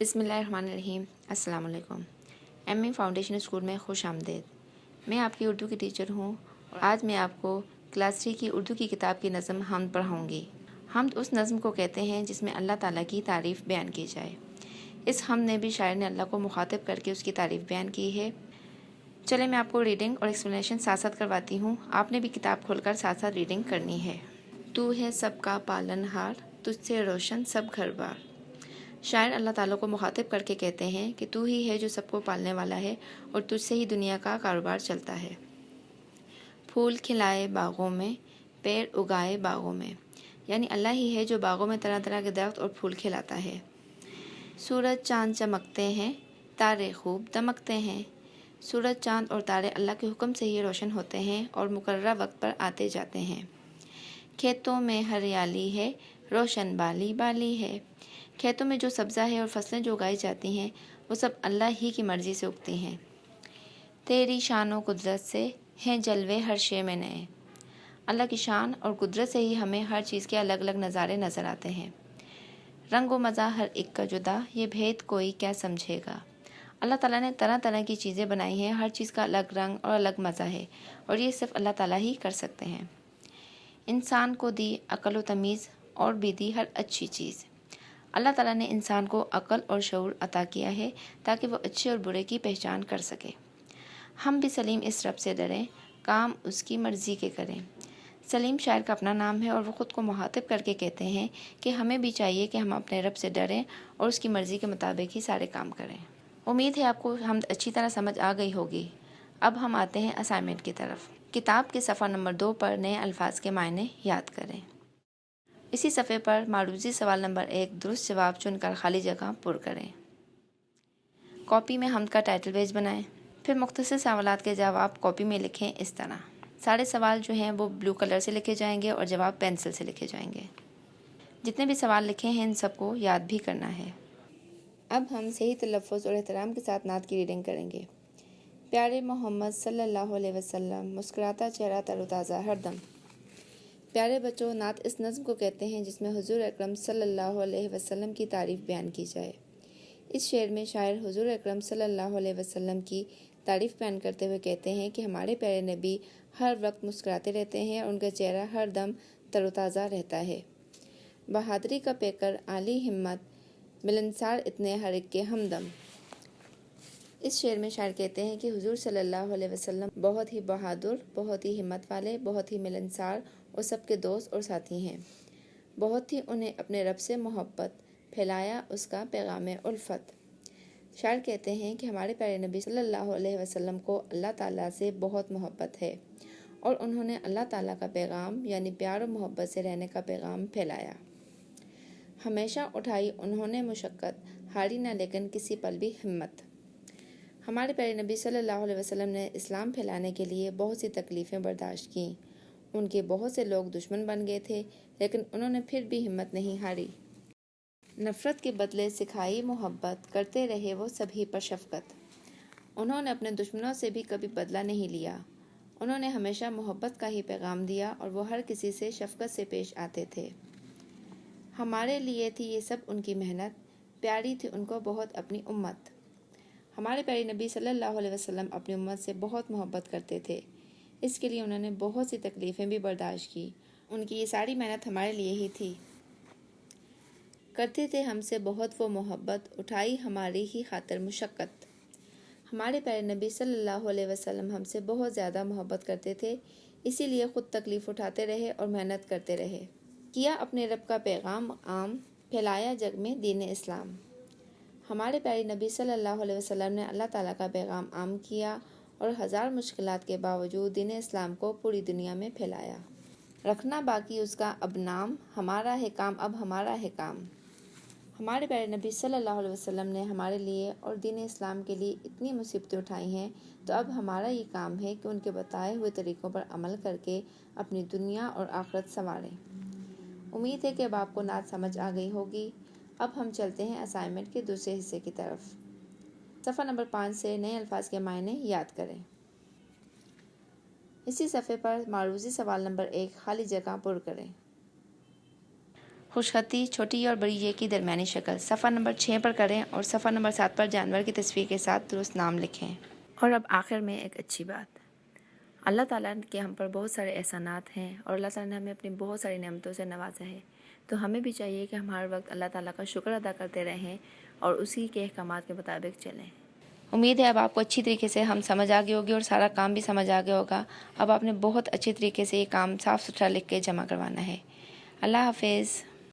بسم اللہ الرحمن الرحیم۔ السلام علیکم۔ ایم اے فاؤنڈیشن اسکول میں خوش آمدید۔ میں آپ کی اردو کی ٹیچر ہوں اور آج میں آپ کو کلاس 3 کی اردو کی کتاب کی نظم حمد پڑھاؤں گی۔ حمد اس نظم کو کہتے ہیں جس میں اللہ تعالیٰ کی تعریف بیان کی جائے۔ اس حمد نے بھی شاعر نے اللہ کو مخاطب کر کے اس کی تعریف بیان کی ہے۔ چلے میں آپ کو ریڈنگ اور ایکسپلینیشن ساتھ ساتھ کرواتی ہوں۔ آپ نے بھی کتاب کھول کر ساتھ ساتھ ریڈنگ کرنی ہے۔ تو ہے سب کا پالن ہار، تجھ سے روشن سب گھر بار۔ شاعر اللہ تعالیٰ کو مخاطب کر کے کہتے ہیں کہ تو ہی ہے جو سب کو پالنے والا ہے اور تجھ سے ہی دنیا کا کاروبار چلتا ہے۔ پھول کھلائے باغوں میں، پیر اگائے باغوں میں، یعنی اللہ ہی ہے جو باغوں میں طرح طرح کے درخت اور پھول کھلاتا ہے۔ سورج چاند چمکتے ہیں، تارے خوب دمکتے ہیں۔ سورج چاند اور تارے اللہ کے حکم سے ہی روشن ہوتے ہیں اور مقررہ وقت پر آتے جاتے ہیں۔ کھیتوں میں ہریالی ہے، روشن بالی بالی ہے۔ کھیتوں میں جو سبزہ ہے اور فصلیں جو اگائی جاتی ہیں وہ سب اللہ ہی کی مرضی سے اگتی ہیں۔ تیری شان و قدرت سے ہیں جلوے ہر شے میں نئے۔ اللہ کی شان اور قدرت سے ہی ہمیں ہر چیز کے الگ الگ نظارے نظر آتے ہیں۔ رنگ و مزہ ہر ایک کا جدا، یہ بھید کوئی کیا سمجھے گا۔ اللہ تعالیٰ نے طرح طرح کی چیزیں بنائی ہیں، ہر چیز کا الگ رنگ اور الگ مزہ ہے اور یہ صرف اللہ تعالیٰ ہی کر سکتے ہیں۔ انسان کو دی عقل و تمیز اور بھی دی ہر اچھی چیز۔ اللہ تعالیٰ نے انسان کو عقل اور شعور عطا کیا ہے تاکہ وہ اچھے اور برے کی پہچان کر سکے۔ ہم بھی سلیم اس رب سے ڈریں، کام اس کی مرضی کے کریں۔ سلیم شاعر کا اپنا نام ہے اور وہ خود کو مخاطب کر کے کہتے ہیں کہ ہمیں بھی چاہیے کہ ہم اپنے رب سے ڈریں اور اس کی مرضی کے مطابق ہی سارے کام کریں۔ امید ہے آپ کو حمد اچھی طرح سمجھ آ گئی ہوگی۔ اب ہم آتے ہیں اسائنمنٹ کی طرف۔ کتاب کے صفحہ نمبر 2 پر نئے الفاظ کے معنی یاد کریں۔ اسی صفحے پر معروضی سوال نمبر 1 درست جواب چن کر خالی جگہ پر کریں۔ کاپی میں حمد کا ٹائٹل پیج بنائیں، پھر مختصر سوالات کے جواب کاپی میں لکھیں اس طرح۔ سارے سوال جو ہیں وہ بلو کلر سے لکھے جائیں گے اور جواب پینسل سے لکھے جائیں گے۔ جتنے بھی سوال لکھے ہیں ان سب کو یاد بھی کرنا ہے۔ اب ہم صحیح تلفظ اور احترام کے ساتھ نعت کی ریڈنگ کریں گے۔ پیارے محمد صلی اللہ علیہ وسلم، مسکراتا چہرہ تر و تازہ ہر دم۔ پیارے بچوں، نعت اس نظم کو کہتے ہیں جس میں حضور اکرم صلی اللہ علیہ وسلم کی تعریف بیان کی جائے۔ اس شعر میں شاعر حضور اکرم صلی اللہ علیہ وسلم کی تعریف بیان کرتے ہوئے کہتے ہیں کہ ہمارے پیارے نبی ہر وقت مسکراتے رہتے ہیں اور ان کا چہرہ ہر دم تر و تازہ رہتا ہے۔ بہادری کا پیکر عالی ہمت، ملنسار اتنے ہر ایک کے ہمدم۔ اس شعر میں شاعر کہتے ہیں کہ حضور صلی اللہ علیہ وسلم بہت ہی بہادر، بہت ہی ہمت والے، بہت ہی ملنسار اور سب کے دوست اور ساتھی ہیں۔ بہت ہی انہیں اپنے رب سے محبت، پھیلایا اس کا پیغام الفت۔ شاعر کہتے ہیں کہ ہمارے پیارے نبی صلی اللہ علیہ وسلم کو اللہ تعالیٰ سے بہت محبت ہے اور انہوں نے اللہ تعالیٰ کا پیغام یعنی پیار و محبت سے رہنے کا پیغام پھیلایا۔ ہمیشہ اٹھائی انہوں نے مشقت، ہاری نہ لیکن کسی پل بھی ہمت۔ ہمارے پیارے نبی صلی اللہ علیہ وسلم نے اسلام پھیلانے کے لیے بہت سی تکلیفیں برداشت کیں۔ ان کے بہت سے لوگ دشمن بن گئے تھے لیکن انہوں نے پھر بھی ہمت نہیں ہاری۔ نفرت کے بدلے سکھائی محبت، کرتے رہے وہ سبھی پر شفقت۔ انہوں نے اپنے دشمنوں سے بھی کبھی بدلہ نہیں لیا۔ انہوں نے ہمیشہ محبت کا ہی پیغام دیا اور وہ ہر کسی سے شفقت سے پیش آتے تھے۔ ہمارے لیے تھی یہ سب ان کی محنت، پیاری تھی ان کو بہت اپنی امت۔ ہمارے پیارے نبی صلی اللہ علیہ وسلم اپنی امت سے بہت محبت کرتے تھے، اس کے لیے انہوں نے بہت سی تکلیفیں بھی برداشت کی۔ ان کی یہ ساری محنت ہمارے لیے ہی تھی۔ کرتے تھے ہم سے بہت وہ محبت، اٹھائی ہماری ہی خاطر مشقت۔ ہمارے پیارے نبی صلی اللہ علیہ وسلم ہم سے بہت زیادہ محبت کرتے تھے، اسی لیے خود تکلیف اٹھاتے رہے اور محنت کرتے رہے۔ کیا اپنے رب کا پیغام عام، پھیلایا جگ میں دین اسلام۔ ہمارے پیارے نبی صلی اللہ علیہ وسلم نے اللہ تعالیٰ کا پیغام عام کیا اور ہزار مشکلات کے باوجود دین اسلام کو پوری دنیا میں پھیلایا۔ رکھنا باقی اس کا اب نام، ہمارا ہے کام اب ہمارا ہے کام۔ ہمارے پیارے نبی صلی اللہ علیہ وسلم نے ہمارے لیے اور دین اسلام کے لیے اتنی مصیبتیں اٹھائی ہیں، تو اب ہمارا یہ کام ہے کہ ان کے بتائے ہوئے طریقوں پر عمل کر کے اپنی دنیا اور آخرت سنواریں۔ امید ہے کہ اب آپ کو نعت سمجھ آ گئی ہوگی۔ اب ہم چلتے ہیں اسائنمنٹ کے دوسرے حصے کی طرف۔ صفحہ نمبر 5 سے نئے الفاظ کے معنی یاد کریں۔ اسی صفحے پر معروضی سوال نمبر 1 خالی جگہ پر کریں۔ خوشخطی چھوٹی اور بڑی یہ کی درمیانی شکل صفحہ نمبر 6 پر کریں اور صفحہ نمبر 7 پر جانور کی تصویر کے ساتھ درست نام لکھیں۔ اور اب آخر میں ایک اچھی بات، اللہ تعالیٰ کے ہم پر بہت سارے احسانات ہیں اور اللہ تعالیٰ نے ہمیں اپنی بہت ساری نعمتوں سے نوازا ہے، تو ہمیں بھی چاہیے کہ ہم ہر وقت اللہ تعالیٰ کا شکر ادا کرتے رہیں اور اسی کے احکامات کے مطابق چلیں۔ امید ہے اب آپ کو اچھی طریقے سے ہم سمجھ آ گئی ہوگی اور سارا کام بھی سمجھ آ گیا ہوگا۔ اب آپ نے بہت اچھی طریقے سے یہ کام صاف ستھرا لکھ کے جمع کروانا ہے۔ اللہ حافظ۔